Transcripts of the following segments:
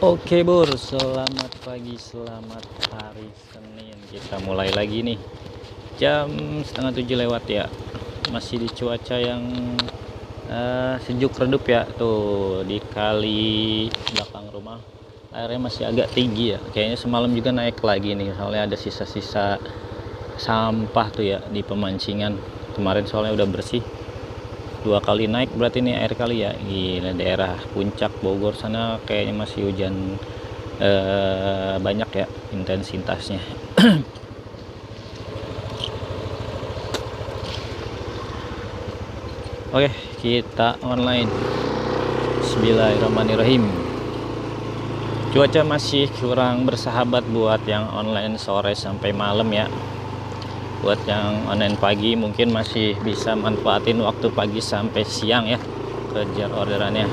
Oke Bur, selamat pagi, selamat hari Senin. Kita mulai lagi nih. Jam setengah 7 lewat ya. Masih di cuaca yang sejuk redup ya. Tuh di kali belakang rumah airnya masih agak tinggi ya. Kayaknya semalam juga naik lagi nih. Soalnya ada sisa-sisa sampah tuh ya di pemancingan. Kemarin soalnya udah bersih. 2 kali naik berarti ini air kali ya. Gila, daerah puncak Bogor sana kayaknya masih hujan banyak ya intensitasnya. Oke, kita online. Bismillahirrahmanirrahim. Cuaca masih kurang bersahabat buat yang online sore sampai malam ya. Buat yang online pagi mungkin masih bisa manfaatin waktu pagi sampai siang ya, kejar orderannya.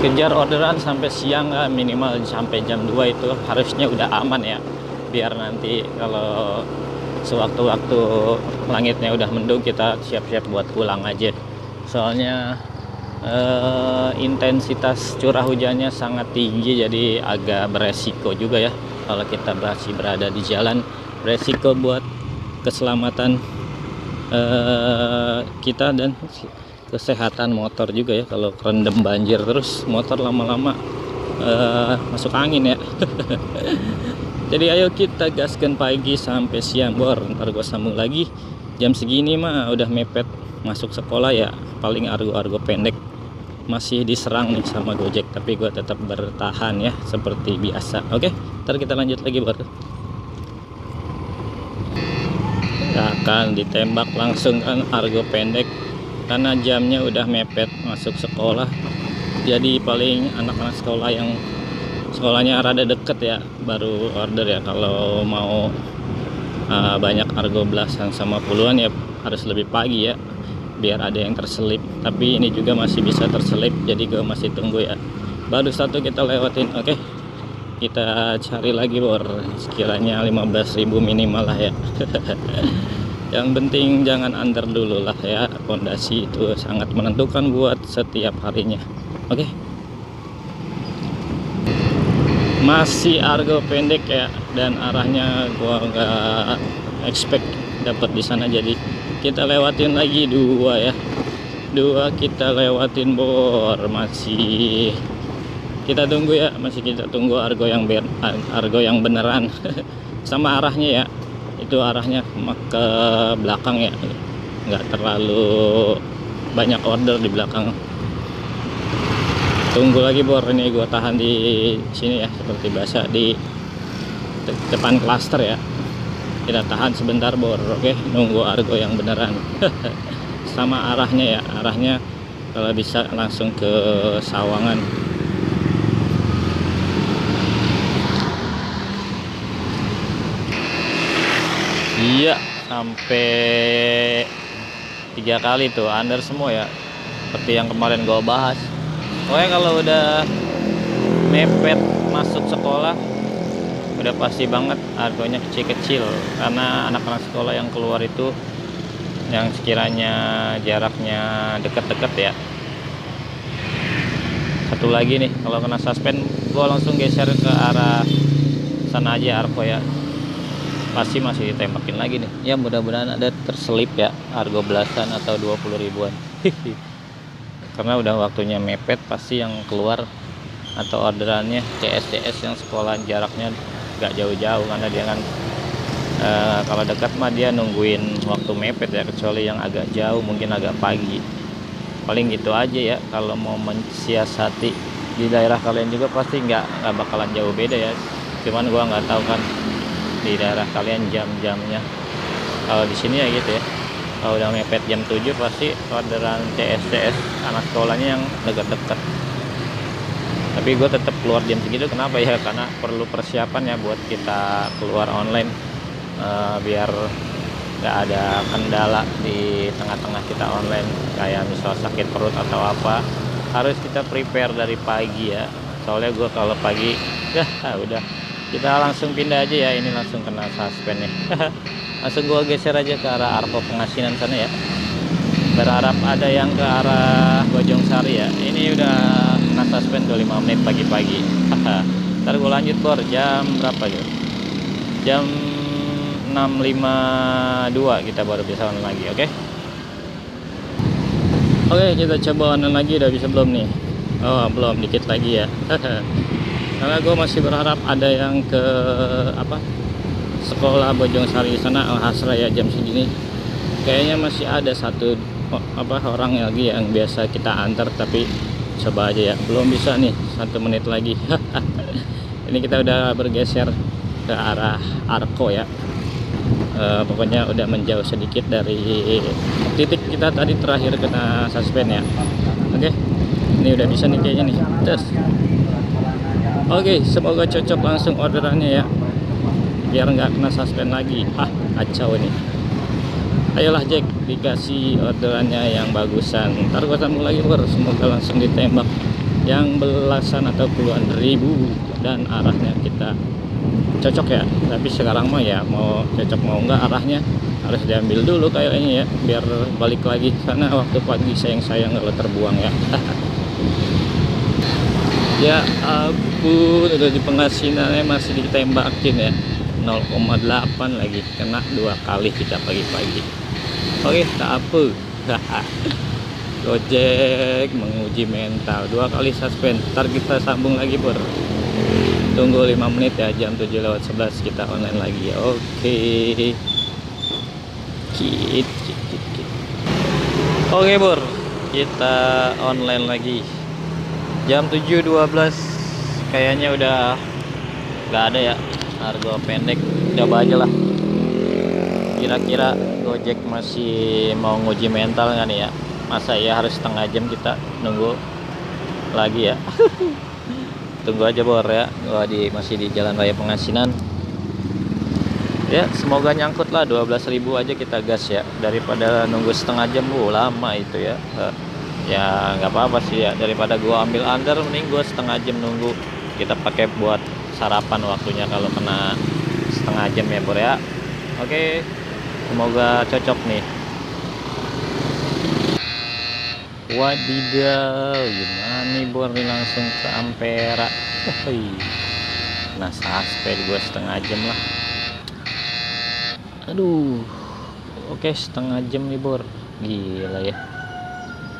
Kejar orderan sampai siang lah, minimal sampai jam 2 itu harusnya udah aman ya, biar nanti kalau sewaktu-waktu langitnya udah mendung kita siap-siap buat pulang aja. Soalnya intensitas curah hujannya sangat tinggi, jadi agak beresiko juga ya kalau kita masih berada di jalan. Resiko buat keselamatan kita dan kesehatan motor juga ya, kalau kerendam banjir terus motor lama-lama masuk angin ya. Jadi ayo kita gaskan pagi sampai siang Bor. Ntar gue sambung lagi jam segini mah udah mepet masuk sekolah ya. Paling argo-argo pendek masih diserang nih sama Gojek, tapi gue tetap bertahan ya seperti biasa. Oke, ntar kita lanjut lagi Bor. Akan ditembak langsung kan argo pendek karena jamnya udah mepet masuk sekolah. Jadi paling anak-anak sekolah yang sekolahnya rada deket ya baru order ya. Kalau mau banyak argo belasan sama puluhan ya harus lebih pagi ya, biar ada yang terselip. Tapi ini juga masih bisa terselip, jadi gue masih tunggu ya. Baru satu kita lewatin. Oke, kita cari lagi Bor, sekiranya 15.000 minimal lah ya. Yang penting jangan under dulu lah ya, pondasi itu sangat menentukan buat setiap harinya. Oke, masih argo pendek ya, dan arahnya gua nggak expect dapat di sana, jadi kita lewatin lagi dua ya. Dua kita lewatin Bor, masih kita tunggu ya, masih kita tunggu argo yang beneran. Sama arahnya ya, itu arahnya ke belakang ya, nggak terlalu banyak order di belakang. Tunggu lagi Bor, ini gue tahan di sini ya seperti biasa di depan klaster ya. Kita tahan sebentar Bor. Oke, nunggu argo yang beneran. Sama arahnya ya, arahnya kalau bisa langsung ke Sawangan. Iya, sampai 3 kali tuh under semua ya, seperti yang kemarin gue bahas. Pokoknya kalau udah mepet masuk sekolah udah pasti banget argonya kecil-kecil, karena anak-anak sekolah yang keluar itu yang sekiranya jaraknya deket-deket ya. Satu lagi nih, kalau kena suspend gue langsung geser ke arah sana aja argo ya, pasti masih ditembakin lagi nih ya. Mudah-mudahan ada terselip ya argo belasan atau 20 ribuan. Karena udah waktunya mepet, pasti yang keluar atau orderannya CS yang sekolah jaraknya gak jauh-jauh, karena dia kan kalau dekat mah dia nungguin waktu mepet ya, kecuali yang agak jauh mungkin agak pagi. Paling gitu aja ya, kalau mau mensiasati di daerah kalian juga pasti nggak bakalan jauh beda ya. Cuman gua nggak tahu kan di daerah kalian jam-jamnya. Kalau di sini ya gitu ya, kalau udah mepet jam 7 pasti orderan CS anak sekolahnya yang dekat-dekat. Tapi gue tetap keluar jam segitu. Kenapa ya? Karena perlu persiapan ya buat kita keluar online, biar nggak ada kendala di tengah-tengah kita online, kayak misal sakit perut atau apa, harus kita prepare dari pagi ya. Soalnya gue kalau pagi ya udah, kita langsung pindah aja ya. Ini langsung kena suspend nih. Langsung gua geser aja ke arah Arko Pengasinan sana ya, berharap ada yang ke arah Bojong Sari ya. Ini udah kena suspend 25 menit pagi-pagi. Ntar gue lanjut bor, jam berapa ya? Jam 6.52 kita baru bisa online lagi. Oke, kita coba online lagi. Udah bisa belum nih? Oh belum, dikit lagi ya. Karena gue masih berharap ada yang ke sekolah Bojongsari sana, Al-Hasra ya, jam segini kayaknya masih ada satu orang lagi yang biasa kita antar, tapi coba aja ya, belum bisa nih, 1 menit lagi. Ini kita udah bergeser ke arah Arko ya. Pokoknya udah menjauh sedikit dari titik kita tadi terakhir kena suspend ya. Ini udah bisa nih kayaknya nih, tes. Semoga cocok langsung orderannya ya, biar nggak kena suspend lagi. Kacau ini. Ayolah Jack, dikasih orderannya yang bagusan. Ntar gua sambung lagi bro, semoga langsung ditembak yang belasan atau puluhan ribu dan arahnya kita cocok ya. Tapi sekarang mah ya, mau cocok mau enggak, arahnya harus diambil dulu kayaknya ya, biar balik lagi sana waktu pagi sayang-sayang kalau terbuang ya. Ya ampun, udah di pengasinannya masih ditembakin ya. 0,8 lagi, kena 2 kali kita pagi-pagi. Tak apa. Gojek menguji mental, 2 kali suspend. Ntar kita sambung lagi bro, tunggu 5 menit ya, jam 7:11 kita online lagi ya. Oke bro, kita online lagi jam 7:12. kayaknya udah nggak ada ya harga pendek. Coba aja lah, kira-kira Gojek masih mau nguji mental nggak nih ya. Masa ya harus setengah jam kita nunggu lagi ya. Tunggu aja bor ya, gua masih di Jalan Raya Pengasinan ya. Semoga nyangkut lah, 12.000 aja kita gas ya, daripada nunggu setengah jam lama itu ya. Ya nggak apa-apa sih ya, daripada gua ambil under mending gua setengah jam nunggu. Kita pakai buat sarapan waktunya kalau kena setengah jam ya bor ya. Semoga cocok nih. Wadidaw, gimana nih bor nih, langsung ke Ampera. Nah suspend gue setengah jam lah. Aduh. Setengah jam nih bor, gila ya.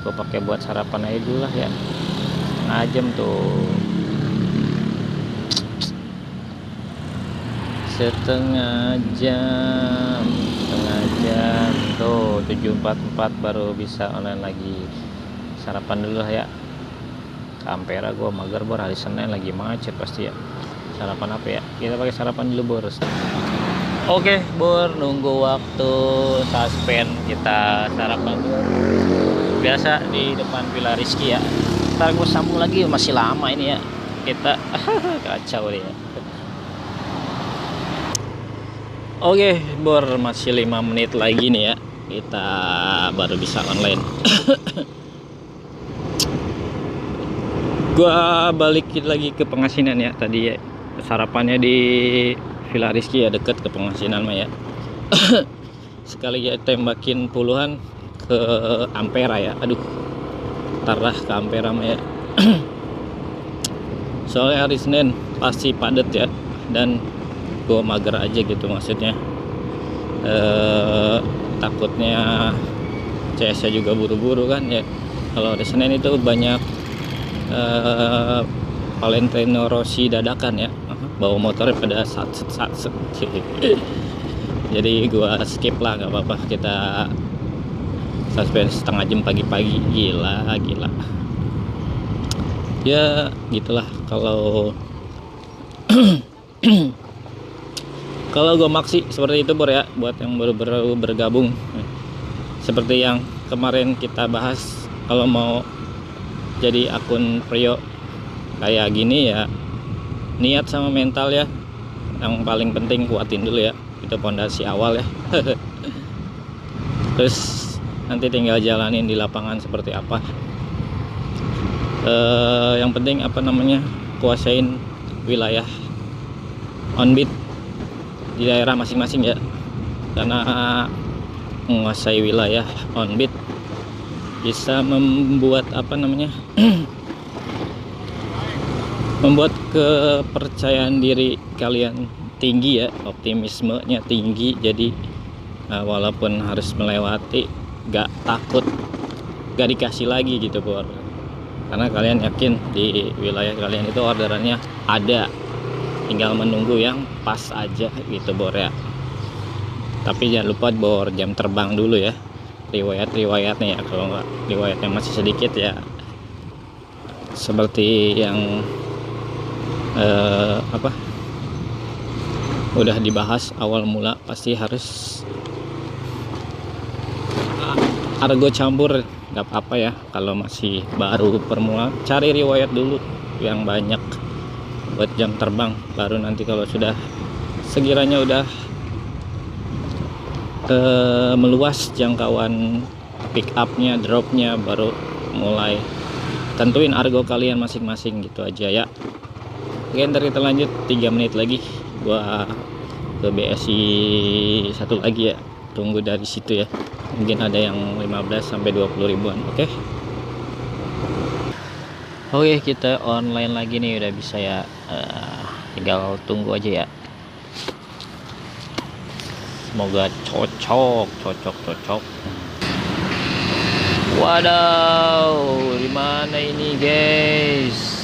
Gue pakai buat sarapan aja dulu lah ya. Setengah jam tuh. Setengah jam tuh, 7.44 baru bisa online lagi. Sarapan dulu lah ya. Ke Ampera gua mager bor, hari Senin lagi macet pasti ya. Sarapan apa ya? Kita pakai sarapan dulu bor. Bor, nunggu waktu suspend kita sarapan biasa di depan Villa Rizky ya. Ntar gue sambung lagi, masih lama ini ya kita. Kacau deh ya. Bor, masih 5 menit lagi nih ya, kita baru bisa online. Gua balikin lagi ke Pengasinan ya. Tadi ya, sarapannya di Villa Rizky ya, deket ke Pengasinan mah ya. Sekali ya tembakin puluhan ke Ampera ya. Aduh, tarah ke Ampera mah ya. Soalnya hari Senin pasti padat ya, dan gue mager aja gitu, maksudnya takutnya CS juga buru-buru kan ya. Kalau hari Senin itu banyak Valentino Rossi dadakan ya, bawa motornya pada satset. Jadi gue skip lah, nggak apa-apa, kita suspend setengah jam pagi-pagi. Gila ya, gitulah kalau kalau gue maksi seperti itu bor ya, buat yang baru bergabung. Seperti yang kemarin kita bahas, kalau mau jadi akun Prio kayak gini ya, niat sama mental ya yang paling penting, kuatin dulu ya, itu pondasi awal ya. Terus nanti tinggal jalanin di lapangan seperti apa. Yang penting kuasain wilayah on beat di daerah masing-masing ya, karena menguasai wilayah on beat bisa membuat membuat kepercayaan diri kalian tinggi ya, optimismenya tinggi. Jadi walaupun harus melewati, gak takut gak dikasih lagi gitu Bor, karena kalian yakin di wilayah kalian itu orderannya ada, tinggal menunggu yang pas aja gitu Bor ya. Tapi jangan lupa Bor, jam terbang dulu ya, riwayatnya ya. Kalau nggak riwayatnya masih sedikit ya, seperti yang udah dibahas awal mula, pasti harus argo campur. Nggak apa-apa ya kalau masih baru permulaan, cari riwayat dulu yang banyak buat jam terbang, baru nanti kalau sudah sekiranya udah meluas jangkauan pick upnya, dropnya, baru mulai tentuin argo kalian masing-masing gitu aja ya. Oke, ntar kita lanjut 3 menit lagi gua ke BSI satu lagi ya, tunggu dari situ ya, mungkin ada yang 15 sampai 20 ribuan. Oke, kita online lagi nih, udah bisa ya, tinggal tunggu aja ya. Semoga cocok. Wadaw, di mana ini guys?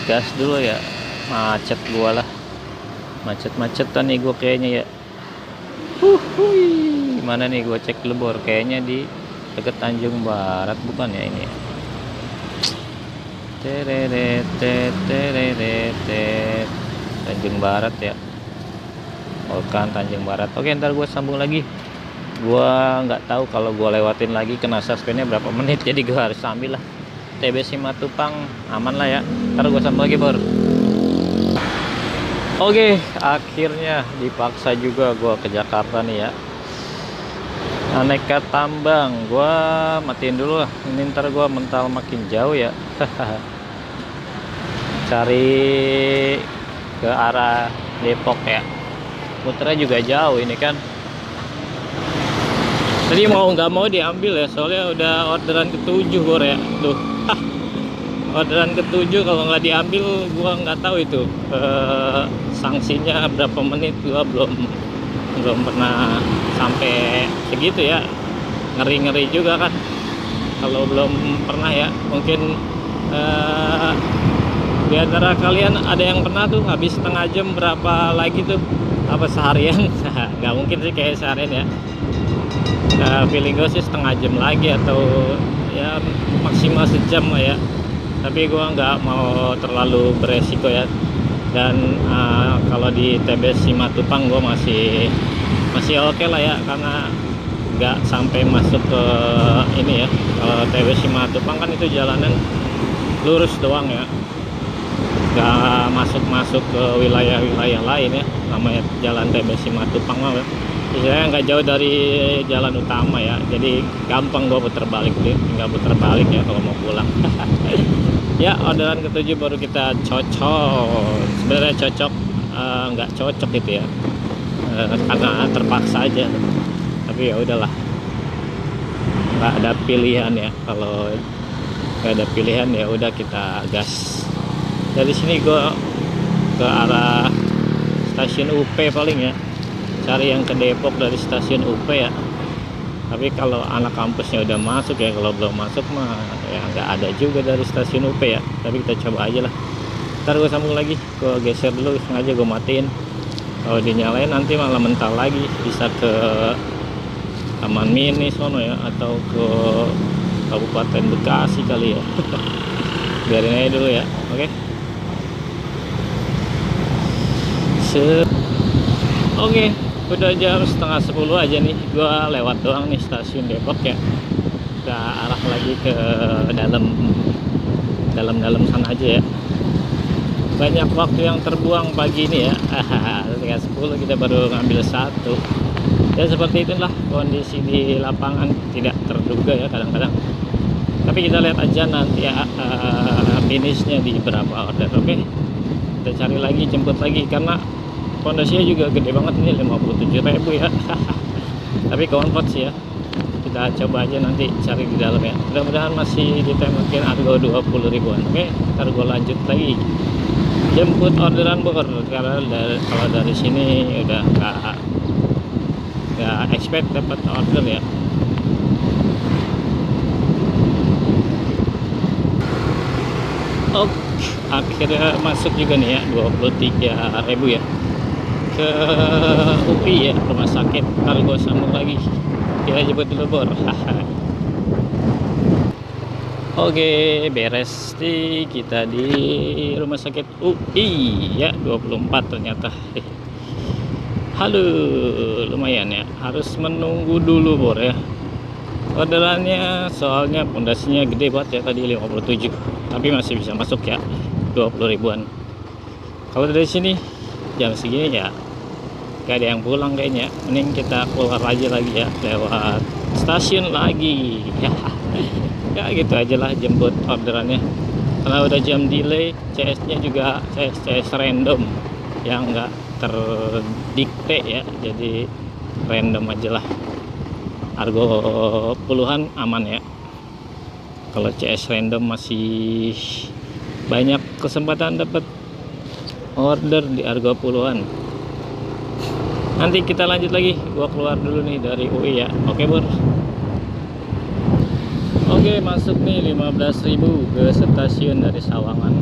Gas dulu ya. Macet gua lah. Macet-macetan nih gua kayaknya ya. Mana nih, gua cek dulu Bor. Kayaknya di deket Tanjung Barat bukan ya ini? Tanjung Barat ya. Volcan Tanjung Barat. Oke, ntar gue sambung lagi. Gua nggak tahu kalau gue lewatin lagi kena suspendnya berapa menit, jadi gue harus ambil lah. TB Simatupang aman lah ya, ntar gue sambung lagi Bor. Oke, akhirnya dipaksa juga gue ke Jakarta nih ya. Aneka Tambang, gue matiin dulu lah, ini ntar gue mental makin jauh ya. Cari ke arah Depok ya, muternya juga jauh ini kan. Tadi mau nggak mau diambil ya, soalnya udah orderan ke-7 Bor ya. Tuh, orderan ke-7 kalau nggak diambil gua nggak tahu itu sanksinya berapa menit. Gua belum pernah sampai segitu ya, ngeri juga kan kalau belum pernah ya. Mungkin di antara kalian ada yang pernah tuh habis setengah jam berapa lagi tuh, apa seharian? Nggak mungkin sih kayak seharian ya. Feeling gue sih setengah jam lagi atau ya maksimal sejam lah ya. Tapi gue nggak mau terlalu beresiko ya. Dan kalau di TB Simatupang gue masih oke lah ya, karena nggak sampai masuk ke ini ya. Kalau TB Simatupang kan itu jalanan lurus doang ya, nggak masuk ke wilayah lain ya. Namanya jalan TB Simatupang mah saya nggak jauh dari jalan utama ya, jadi gampang gue putar balik deh, tinggal putar balik ya kalau mau pulang. Ya, orderan ke-7 baru kita cocok. Sebenarnya cocok, nggak cocok gitu ya, karena terpaksa aja. Tapi ya udahlah, nggak ada pilihan ya. Kalau nggak ada pilihan ya udah kita gas. Dari sini gue ke arah stasiun UP paling ya, cari yang ke Depok dari stasiun UP ya. Tapi kalau anak kampusnya udah masuk ya, kalau belum masuk mah ya nggak ada juga dari stasiun UP ya. Tapi kita coba aja lah. Ntar gue sambung lagi, gue geser dulu, sengaja gue matiin. Kalau dinyalain nanti malah mental lagi, bisa ke Taman Mini sono ya, atau ke Kabupaten Bekasi kali ya. Biarin aja dulu ya, oke? Oke, udah jam setengah 10 aja nih, gua lewat doang nih stasiun Depok ya. Kita arah lagi ke dalam sana aja ya. Banyak waktu yang terbuang pagi ini ya. Setengah 10 kita baru ngambil satu. Ya seperti itulah kondisi di lapangan, tidak terduga ya kadang-kadang. Tapi kita lihat aja nanti ya, finishnya di berapa order. Oke, kita cari lagi, jemput lagi, karena pondasinya juga gede banget ini, 57.000 ya. Tapi konvert sih ya, kita coba aja nanti cari di dalam ya. Mudah-mudahan masih ditembakin harga 20 ribuan. Oke, ntar gue lanjut lagi. jemput orderan bor, karena kalau dari sini udah nggak expect dapat order ya. Oke, akhirnya masuk juga nih ya, 23.000 ya ke UI ya, rumah sakit. Ntar gue sambung lagi, kita jemput dulu bor. Oke, beres nih kita di rumah sakit UI ya, 24 ternyata. Halo, lumayan ya, harus menunggu dulu bor ya orderannya, soalnya pondasinya gede banget ya, tadi 57, tapi masih bisa masuk ya, 20 ribuan. Kalau dari sini jam segini ya gak ada yang pulang kayaknya, mending kita keluar aja lagi ya, lewat stasiun lagi ya. Ya gitu aja lah jemput orderannya, karena udah jam delay. CS nya juga CS random yang enggak terdikte ya, jadi random aja lah. Argo puluhan aman ya. Kalau CS random masih banyak kesempatan dapat order di Argo puluhan. Nanti kita lanjut lagi, gua keluar dulu nih dari UI ya. Oke bor. Oke, masuk nih 15.000 ke stasiun dari Sawangan.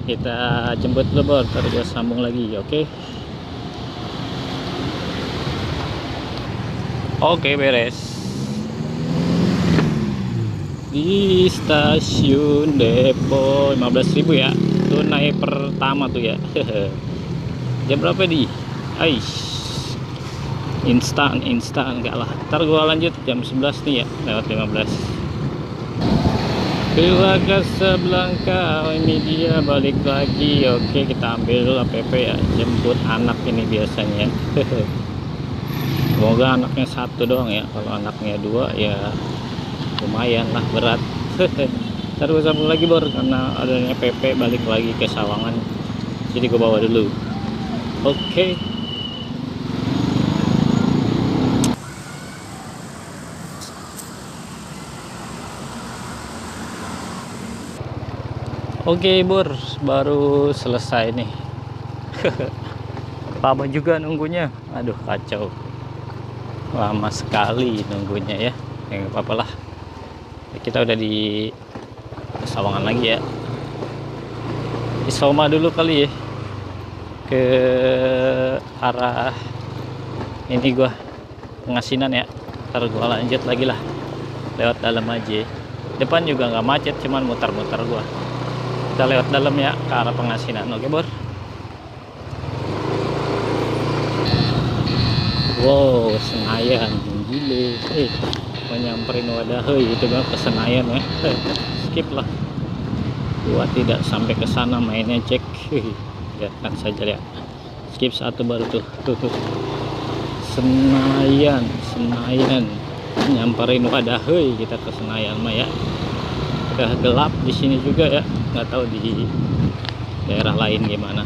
Kita jemput dulu bor, terus gua sambung lagi. Oke, beres di stasiun Depo. 15.000 ya, itu naik pertama tuh ya. Jam berapa di instan enggak lah, ntar gua lanjut jam 11 nih ya, lewat 15 Villa Casablanca. Ini dia balik lagi. Oke, kita ambil dulu APP ya, jemput anak ini biasanya. Semoga anaknya satu doang ya, kalau anaknya dua ya lumayan lah berat. Ntar gue sambung lagi bor, karena adanya PP balik lagi ke Sawangan, jadi gue bawa dulu. Oke. Oke bor, baru selesai nih. Lama juga nunggunya, aduh kacau, lama sekali nunggunya ya. Nggak apa-apa lah, kita udah di Sawangan lagi ya. Isoma dulu kali ya, ke arah ini gua Pengasinan ya. Ntar gua lanjut lagi lah, lewat dalam aja. Depan juga nggak macet, cuman muter-muter gua. Kita lewat dalam ya, ke arah Pengasinan. Oke bor. Wow, Senayan gile. Mau nyamperin wadah itu gak ke Senayan ya. Skip lah, gua tidak sampai ke sana mainnya, cek. Lihatkan saja ya, skip satu baru tuh. Senayan nyamperin wadah kita ke Senayan mah ya. Udah gelap di sini juga ya, nggak tahu di daerah lain gimana.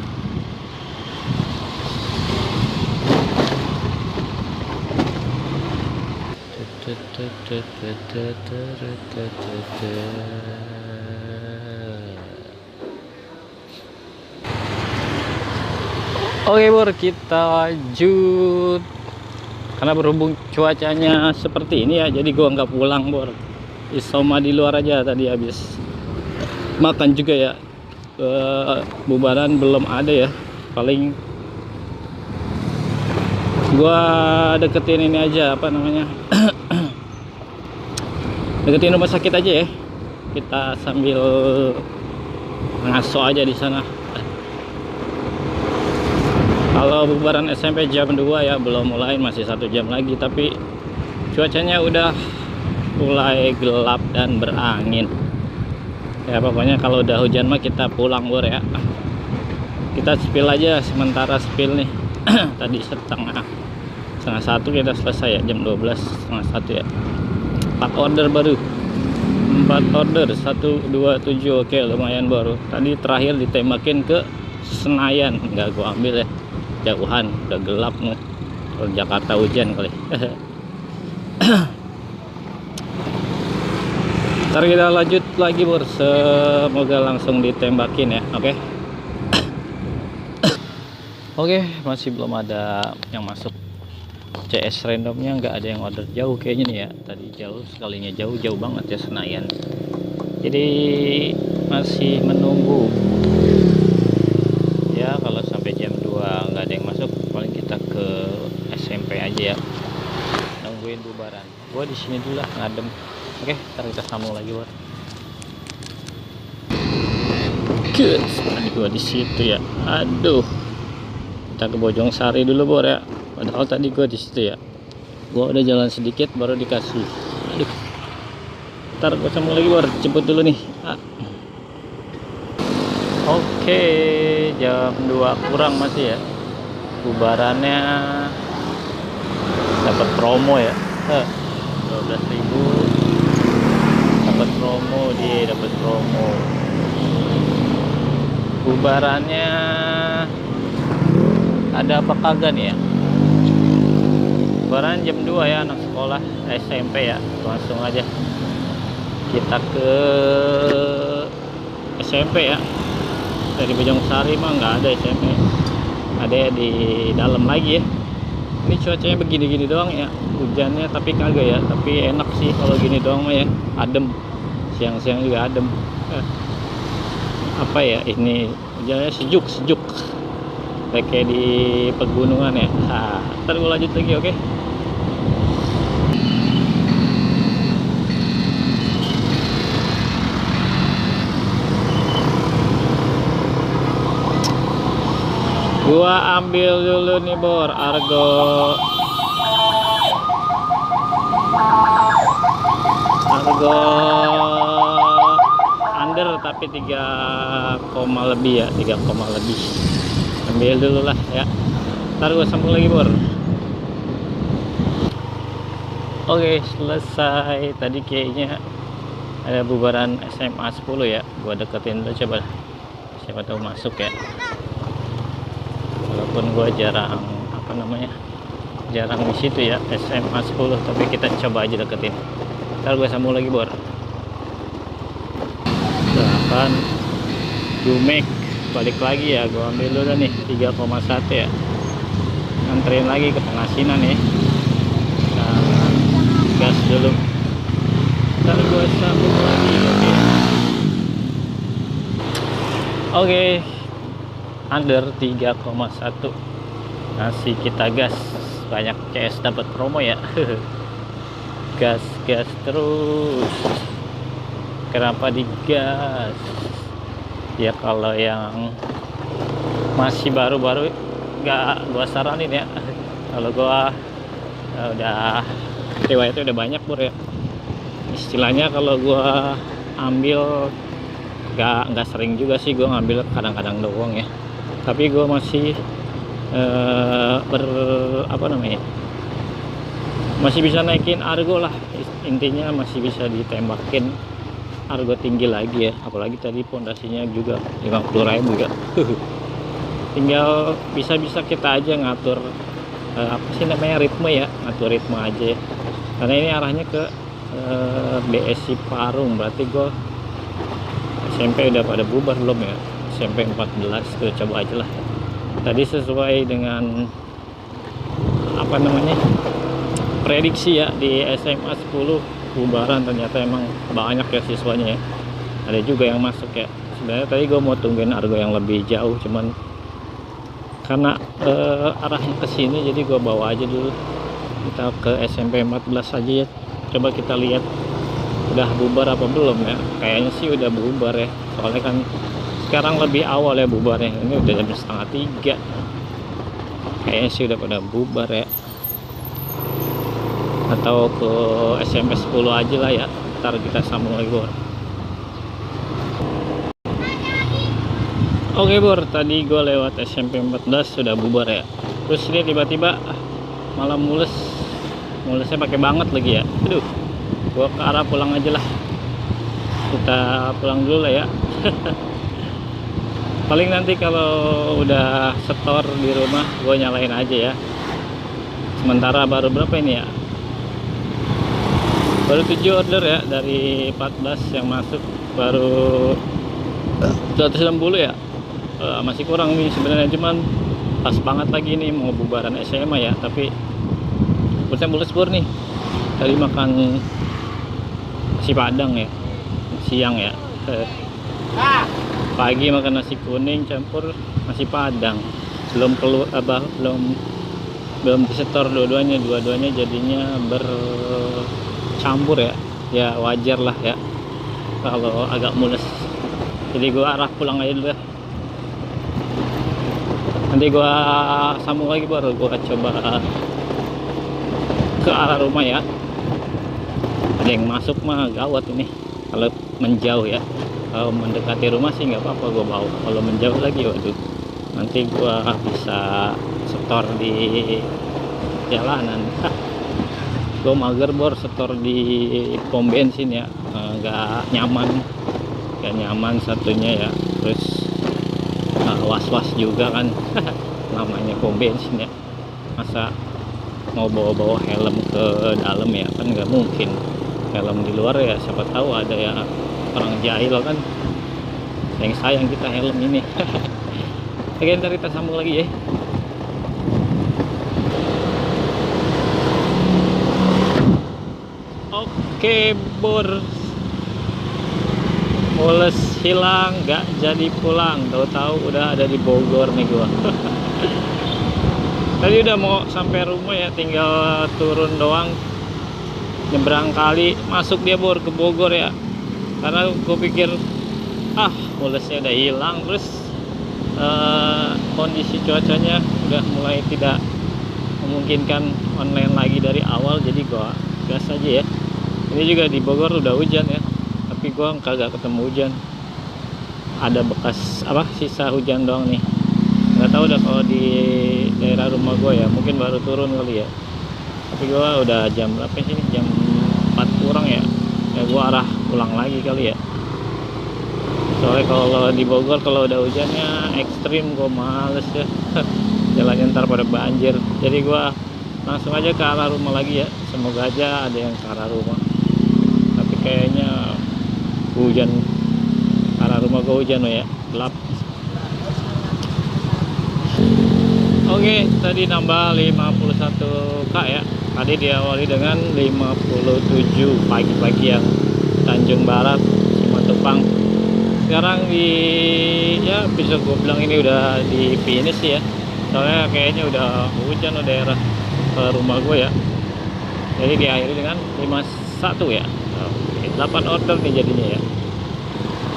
Oke bor, kita lanjut. Karena berhubung cuacanya seperti ini ya, jadi gua nggak pulang bor. Isoma di luar aja, tadi habis makan juga ya. Bubaran belum ada ya, paling gua deketin ini aja, apa namanya, deketin rumah sakit aja ya. Kita sambil ngaso aja di sana. Kalau bubaran SMP jam 2 ya, belum mulai, masih 1 jam lagi, tapi cuacanya udah mulai gelap dan berangin ya. Pokoknya kalau udah hujan mah kita pulang bor ya. Kita spill aja sementara, spill nih. Tadi setengah 1 kita selesai ya, jam 12 setengah 1 ya. 4 order baru, 4 order 1 2 7. Oke, lumayan baru. Tadi terakhir ditembakin ke Senayan, nggak gua ambil ya, jauhan, udah gelap nih. Kalau Jakarta hujan kali. Ntar kita lanjut lagi bor, semoga langsung ditembakin ya. Oke. Oke, masih belum ada yang masuk. CS randomnya nggak ada yang order jauh kayaknya nih ya. Tadi jauh sekalinya, jauh banget ya Senayan. Jadi masih menunggu ya. Kalau sampai jam 2 nggak ada yang masuk, paling kita ke SMP aja ya, nungguin bubaran. Gua di sini dulu lah ngadem. Oke, ntar kita sambung lagi buat. Tadi gua di situ ya. Aduh, kita ke Bojong Sari dulu Bor ya. Padahal tadi gua di situ ya. Gua udah jalan sedikit baru dikasih. Aduh, ntar gua sambung lagi Bor. Jemput dulu nih. Oke, jam 2 kurang masih ya. Bubarannya dapat promo ya. 12.000 dapat promo, dia dapat promo. Bubarannya ada apa kagak nih ya? Bubaran jam 2 ya, anak sekolah SMP ya. Langsung aja kita ke SMP ya. Dari Bojong Sari mah nggak ada SMP, ada di dalam lagi ya. Ini cuacanya begini-gini doang ya, hujannya tapi kagak ya, tapi enak sih kalau gini doang mah ya, adem. Siang-siang juga adem. Apa ya, ini hujannya sejuk kayak di pegunungan ya. Ntar gue lanjut lagi, oke? Gua ambil dulu nih Bor, Argo under tapi 3, lebih ya, 3, lebih. Ambil dulu lah ya, ntar gua sambung lagi Bor. Oke, selesai. Tadi kayaknya ada bubaran SMA 10 ya, gua deketin dulu coba, siapa tahu masuk ya. Walaupun gue jarang jarang di situ ya, SMA 10, tapi kita coba aja deketin. Ntar gue sambung lagi Bor. 8 Jumek balik lagi ya, gue ambil dulu nih 3,1 ya, nganterin lagi ke Pengasinan ya. Nah, gas dulu, ntar gue sambung lagi. Oke. Under 3,1 ngasih kita gas, banyak CS dapat promo ya. Gas terus. Kenapa digas ya? Kalau yang masih baru-baru nggak gua saranin ya. Kalau gua udah riwayatnya udah banyak Bor ya, istilahnya kalau gua ambil nggak sering juga sih, gua ngambil kadang-kadang doang ya. Tapi gue masih masih bisa naikin argo lah, intinya masih bisa ditembakin argo tinggi lagi ya. Apalagi tadi pondasinya juga 50.000 ya. Tinggal bisa kita aja ngatur ritme ya, ngatur ritme aja ya. Karena ini arahnya ke BSI Parung, berarti gue SMP udah pada bubar belum ya? SMP 14 tuh, coba aja lah. Tadi sesuai dengan prediksi ya, di SMA 10 bubaran ternyata emang banyak ya siswanya ya. Ada juga yang masuk ya. Sebenarnya tadi gue mau tungguin argo yang lebih jauh, cuman karena arahnya ke sini jadi gue bawa aja dulu. Kita ke SMP 14 aja ya. Coba kita lihat udah bubar apa belum ya. Kayaknya sih udah bubar ya, soalnya kan sekarang lebih awal ya bubarnya. Ini udah jam 2:30. Kayaknya sih udah pada bubar ya. Atau ke SMP 10 aja lah ya. Ntar kita sambung lagi Bor. Oke Bor, tadi gue lewat SMP 14 sudah bubar ya. Terus ini tiba-tiba malah mulesnya pakai banget lagi ya. Aduh, gue ke arah pulang aja lah. Kita pulang dulu lah ya. Paling nanti kalau udah setor di rumah gue nyalain aja ya. Sementara baru berapa ini ya, baru 7 order ya dari 14 yang masuk, baru 160 ya. Masih kurang nih sebenarnya, cuman Pas banget lagi nih mau bubaran SMA ya, tapi perutnya mulus bor nih. Tadi makan nasi padang ya, siang ya. Pagi makan nasi kuning campur nasi padang. Belum keluar apa belum disetor dua-duanya jadinya bercampur ya. Ya wajar lah ya kalau agak mules. Jadi gua arah pulang aja dulu ya. Nanti gua sambung lagi baru gua coba ke arah rumah ya. Ada yang masuk mah gawat ini kalau menjauh ya. Kalau mendekati rumah sih nggak apa-apa gua bawa. Kalau menjauh lagi waduh, nanti gua bisa setor di jalanan. Gua mager bor setor di pom bensin ya, nggak nyaman satunya ya. Terus was-was juga kan. Namanya pom bensin ya, masa mau bawa-bawa helm ke dalam ya kan nggak mungkin. Helm di luar ya siapa tahu ada ya orang jahil kan, yang sayang kita helm ini. Oke, ntar kita sambung lagi ya. Oke bor, mules hilang nggak jadi pulang, tahu-tahu udah ada di Bogor nih gua. Tadi udah mau sampai rumah ya, tinggal turun doang, nyebrang kali masuk dia bor ke Bogor ya. Karena gue pikir mulesnya udah hilang, terus kondisi cuacanya udah mulai tidak memungkinkan online lagi dari awal, jadi gue gas aja ya. Ini juga di Bogor udah hujan ya, tapi gue kagak ketemu hujan, ada bekas sisa hujan doang nih. Nggak tahu dah kalau di daerah rumah gue ya, mungkin baru turun kali ya. Tapi gue udah jam berapa sih, jam 4 kurang ya, gue arah pulang lagi kali ya. Soalnya kalau di Bogor kalau udah hujannya ekstrim, gue males ya. Jalannya ntar pada banjir, jadi gue langsung aja ke arah rumah lagi ya. Semoga aja ada yang ke arah rumah, tapi kayaknya hujan, arah rumah gue hujan ya, gelap. Oke, tadi nambah 51k ya. Tadi diawali dengan 57 pagi-pagi yang Tanjung Barat, Simatupang. Sekarang ya bisa gue bilang ini udah di finish ya. Soalnya kayaknya udah hujan di daerah rumah gue ya. Jadi diakhiri dengan 51 ya. Oke, 8 order nih jadinya ya.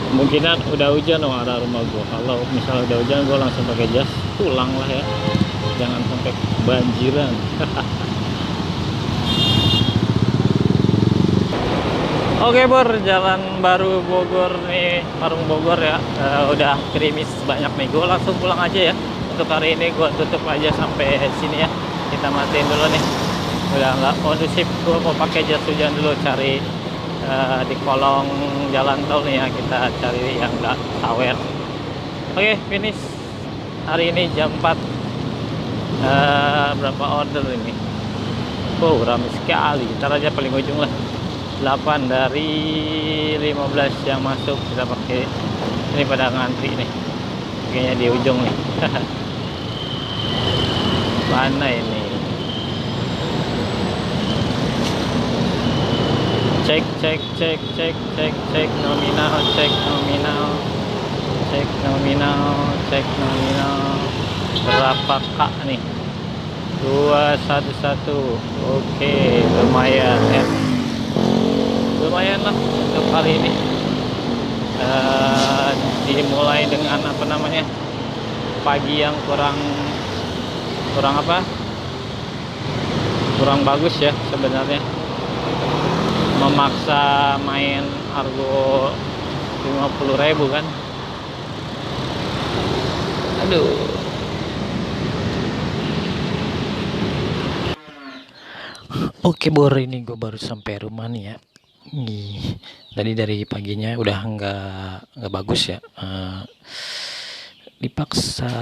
Kemungkinan udah hujan arah rumah gue. Kalau misalnya udah hujan, gue langsung pakai jas pulang lah ya. Jangan sampai banjiran. Oke bor, jalan baru Bogor nih, Parung Bogor ya. Udah gerimis banyak nih. Gue langsung pulang aja ya. Untuk hari ini gue tutup aja sampai sini ya. Kita matiin dulu nih. Udah nggak kondusif. Gue mau pakai jas hujan dulu, cari di kolong jalan tol nih ya. Kita cari yang nggak sawer. Oke, finish hari ini jam 4. Berapa order ini? Ramai sekali. Ntar aja paling ujung lah. 8 dari 15 yang masuk kita pakai. Ini pada ngantri nih, kayaknya di ujung nih. Mana ini? Cek nominal, berapa kak nih? 211. Oke, lumayan ya, lumayan lah untuk hari ini. Dimulai dengan pagi yang kurang bagus ya sebenarnya, memaksa main argo 50.000 kan. Aduh. Oke bor, ini gue baru sampai rumah nih ya. Tadi dari paginya udah nggak bagus ya. Dipaksa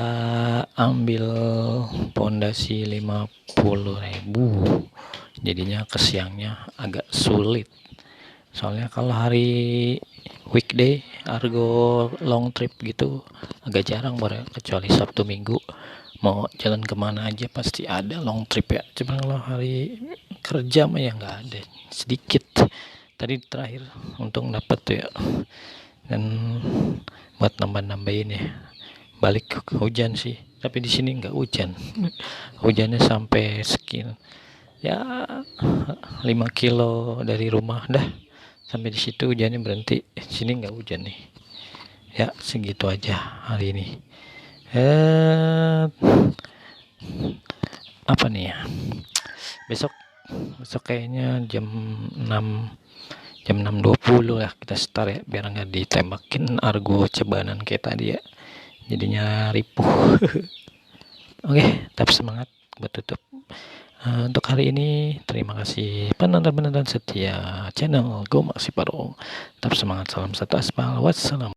ambil pondasi 50.000, jadinya ke siangnya agak sulit. Soalnya kalau hari weekday argo long trip gitu agak jarang bor ya, kecuali Sabtu Minggu mau jalan kemana aja pasti ada long trip ya. Cuma kalau hari kerja mah ya nggak ada, sedikit. Tadi terakhir untung dapat tuh ya, dan buat nambah-nambahin ya. Balik ke hujan sih, tapi di sini nggak hujan. Hujannya sampai sekian ya 5 kilo dari rumah dah, sampai di situ hujannya berhenti. Sini nggak hujan nih ya. Segitu aja hari ini. Apa nih ya, besok besok kayaknya jam 6 lah kita start ya, biar nggak ditembakin argo cebanan kayak tadi ya, jadinya ripuh. Oke, tetap semangat buat tutup. Untuk hari ini terima kasih penonton setia channel Go Maxi Paro. Tetap semangat, salam satu aspal, wassalam.